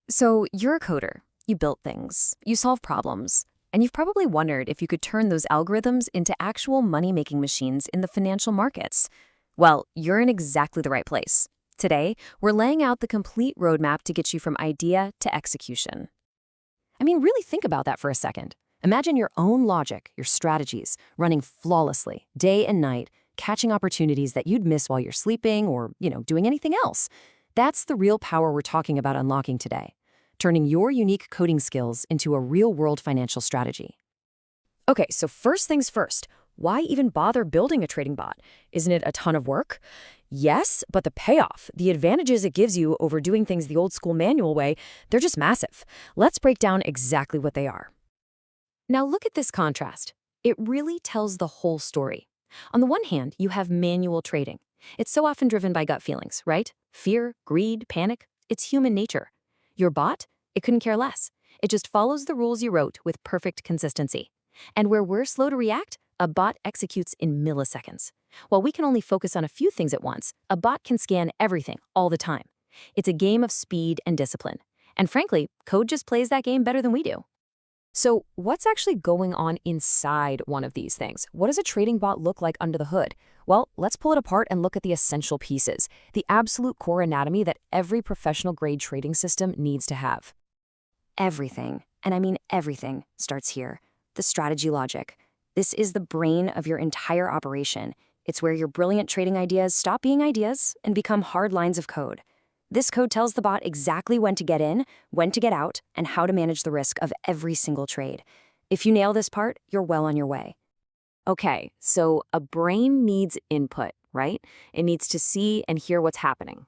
So you're a coder. You build things, you solve problems, and you've probably wondered if you could turn those algorithms into actual money-making machines in the financial markets. Well, you're in exactly the right place. Today, we're laying out the complete roadmap to get you from idea to execution. I mean, really think about that for a second. Imagine your own logic, your strategies, running flawlessly, day and night, catching opportunities that you'd miss while you're sleeping or, doing anything else. That's the real power we're talking about unlocking today, turning your unique coding skills into a real-world financial strategy. Okay, so first things first, why even bother building a trading bot? Isn't it a ton of work? Yes, but the payoff, the advantages it gives you over doing things the old school manual way, they're just massive. Let's break down exactly what they are. Now look at this contrast. It really tells the whole story. On the one hand, you have manual trading. It's so often driven by gut feelings, right? Fear, greed, panic. It's human nature. Your bot? It couldn't care less. It just follows the rules you wrote with perfect consistency. And where we're slow to react, a bot executes in milliseconds. While we can only focus on a few things at once, a bot can scan everything all the time. It's a game of speed and discipline. And frankly, code just plays that game better than we do. So what's actually going on inside one of these things? What does a trading bot look like under the hood? Well, let's pull it apart and look at the essential pieces, the absolute core anatomy that every professional-grade trading system needs to have. Everything, and I mean everything, starts here. The strategy logic. This is the brain of your entire operation. It's where your brilliant trading ideas stop being ideas and become hard lines of code. This code tells the bot exactly when to get in, when to get out, and how to manage the risk of every single trade. If you nail this part, you're well on your way. Okay, so a brain needs input, right? It needs to see and hear what's happening.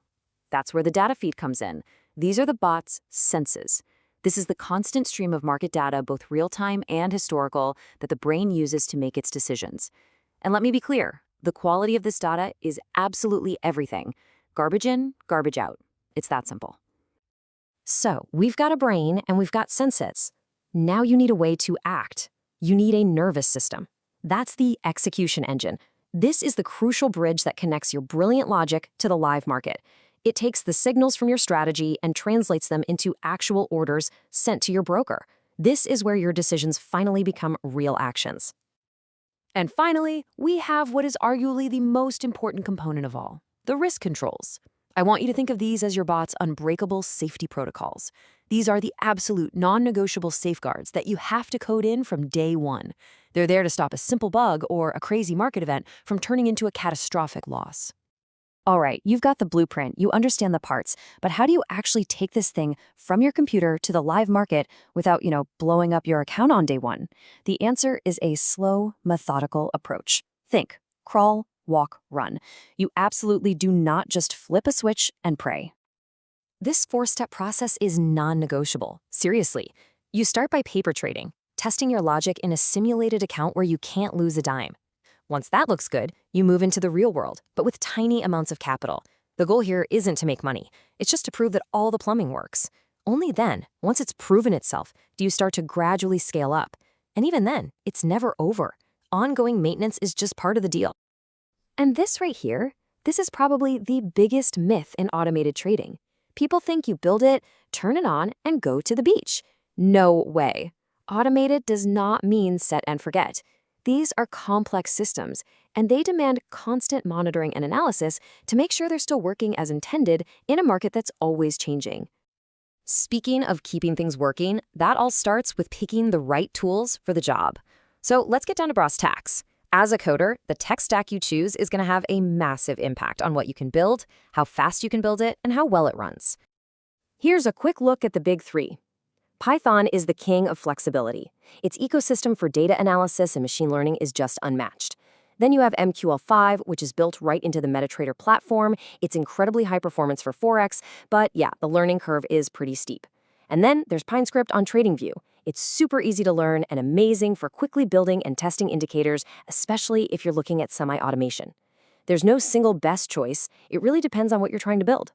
That's where the data feed comes in. These are the bot's senses. This is the constant stream of market data, both real-time and historical, that the brain uses to make its decisions. And let me be clear, the quality of this data is absolutely everything. Garbage in, garbage out. It's that simple. So, we've got a brain and we've got senses. Now you need a way to act. You need a nervous system. That's the execution engine. This is the crucial bridge that connects your brilliant logic to the live market. It takes the signals from your strategy and translates them into actual orders sent to your broker. This is where your decisions finally become real actions. And finally, we have what is arguably the most important component of all, the risk controls. I want you to think of these as your bot's unbreakable safety protocols. These are the absolute non-negotiable safeguards that you have to code in from day one. They're there to stop a simple bug or a crazy market event from turning into a catastrophic loss. All right, you've got the blueprint, you understand the parts, but how do you actually take this thing from your computer to the live market without, blowing up your account on day one? The answer is a slow, methodical approach. Think, crawl, walk, run. You absolutely do not just flip a switch and pray. This four-step process is non-negotiable. Seriously. You start by paper trading, testing your logic in a simulated account where you can't lose a dime. Once that looks good, you move into the real world, but with tiny amounts of capital. The goal here isn't to make money. It's just to prove that all the plumbing works. Only then, once it's proven itself, do you start to gradually scale up. And even then, it's never over. Ongoing maintenance is just part of the deal. And this right here, this is probably the biggest myth in automated trading. People think you build it, turn it on, and go to the beach. No way. Automated does not mean set and forget. These are complex systems, and they demand constant monitoring and analysis to make sure they're still working as intended in a market that's always changing. Speaking of keeping things working, that all starts with picking the right tools for the job. So let's get down to brass tacks. As a coder, the tech stack you choose is going to have a massive impact on what you can build, how fast you can build it, and how well it runs. Here's a quick look at the big three. Python is the king of flexibility. Its ecosystem for data analysis and machine learning is just unmatched. Then you have MQL5, which is built right into the MetaTrader platform. It's incredibly high performance for Forex, but yeah, the learning curve is pretty steep. And then there's PineScript on TradingView. It's super easy to learn and amazing for quickly building and testing indicators, especially if you're looking at semi-automation. There's no single best choice. It really depends on what you're trying to build.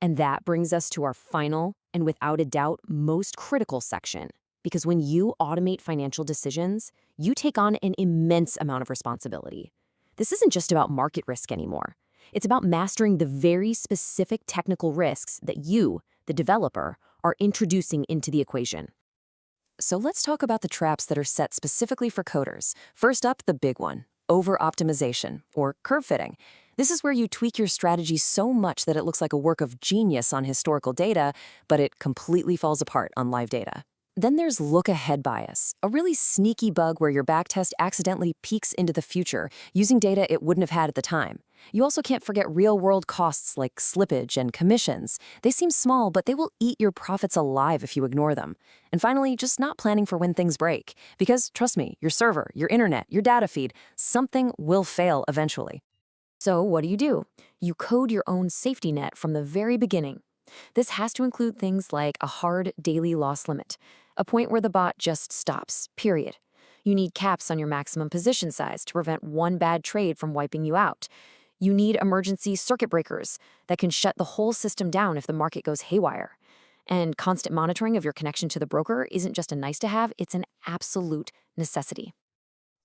And that brings us to our final and without a doubt most critical section. Because when you automate financial decisions, you take on an immense amount of responsibility. This isn't just about market risk anymore. It's about mastering the very specific technical risks that you, the developer, are introducing into the equation. So let's talk about the traps that are set specifically for coders. First up, the big one, over-optimization, or curve fitting. This is where you tweak your strategy so much that it looks like a work of genius on historical data, but it completely falls apart on live data. Then there's look-ahead bias, a really sneaky bug where your backtest accidentally peeks into the future, using data it wouldn't have had at the time. You also can't forget real-world costs like slippage and commissions. They seem small, but they will eat your profits alive if you ignore them. And finally, just not planning for when things break. Because, trust me, your server, your internet, your data feed, something will fail eventually. So what do? You code your own safety net from the very beginning. This has to include things like a hard daily loss limit, a point where the bot just stops, period. You need caps on your maximum position size to prevent one bad trade from wiping you out. You need emergency circuit breakers that can shut the whole system down if the market goes haywire. And constant monitoring of your connection to the broker isn't just a nice to have, it's an absolute necessity.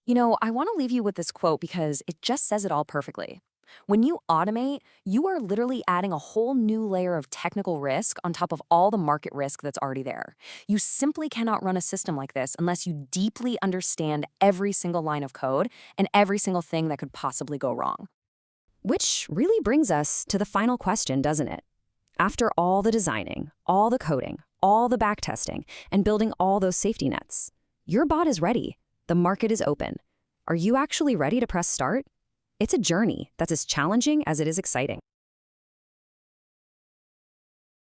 I want to leave you with this quote because it just says it all perfectly. When you automate, you are literally adding a whole new layer of technical risk on top of all the market risk that's already there. You simply cannot run a system like this unless you deeply understand every single line of code and every single thing that could possibly go wrong. Which really brings us to the final question, doesn't it? After all the designing, all the coding, all the backtesting, and building all those safety nets, your bot is ready. The market is open. Are you actually ready to press start? It's a journey that's as challenging as it is exciting.